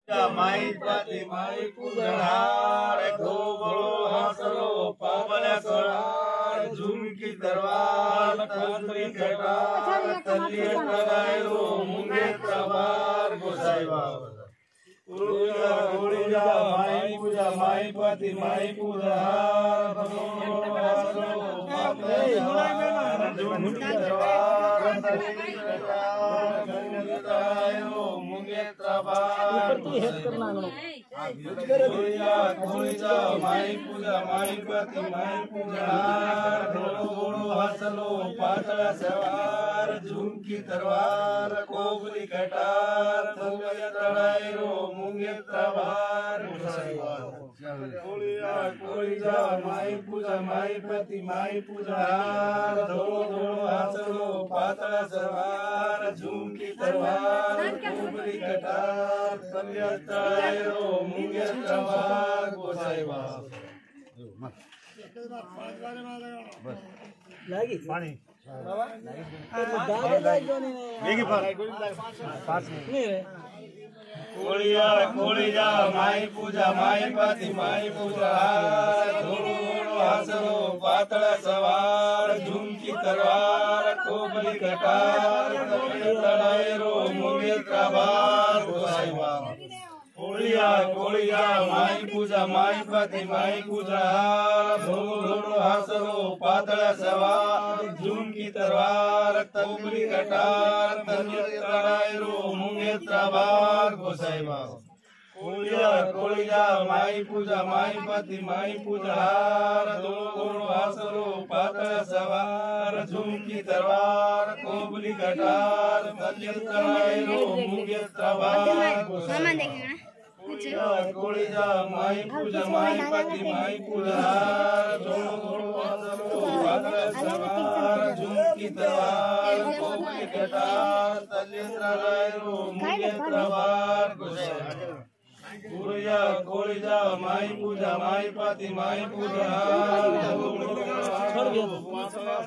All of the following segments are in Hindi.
माई पाती माई पूजनार धोबळो हासलो पावल्या सोळार झुमकी तरवार तंत्री कटार तलिये तगायरो मुंगे तवार गोसाई बाबा उरुजा गोळीजा माई पूजा माई पाती माई पूजनार धोबळो हासलो पावल्या सोळार झुमकी तरवार तलिये कटार तलिये तगायरो मुंगे तवार कोळीजा माई पूजा माई पाती माई पूजनार धोळो हासलो पातळा सवार झुमकी तरवार कोबरी कटार तलवार तळायरो मुंगे तवार कोळीजा माई पूजा माई पाती माई पूजनार धोळो हासलो पातळा सवार झुमकी तरवार कोबरी कटार तलवार तळायरो मुंगे तवार गोसाई बाबा लागी पानी कोळीजा माई पूजा माई पाती माई पूजा धोळो हासलो पातळा सवार झुमकी तरवार कोबरी कटार तळायरो मुंगे तवार गोसाई बाबा कोळीजा माई पूजा माई पाती माई पूजा धोळो हासलो पातळा सवार झुमकी तरवार कोबरी कटार तळायरो मुंगे तवार गोसाई बाबा कोळीजा माई पूजा माई पाती माई पूजा धोळो हासलो पातळा सवार झुमकी तरवार कोबरी कटार तळायरो मुंगे तवार गोसाई कोळीजा माई पूजा माई पाती माई पूजा धोळो हासलो पातळा सवार झुमकी तरवार कोबरी कटार तळायरो मुंगे तवार गोसाई कोळीजा माई पूजा माई पाती माई पूजा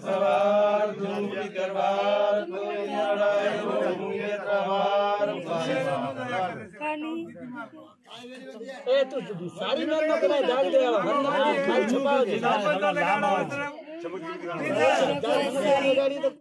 सवार झुमकी तरवार तळायरो मुंगे तवार ए तू सारी में न करे जाग दे हम छुपा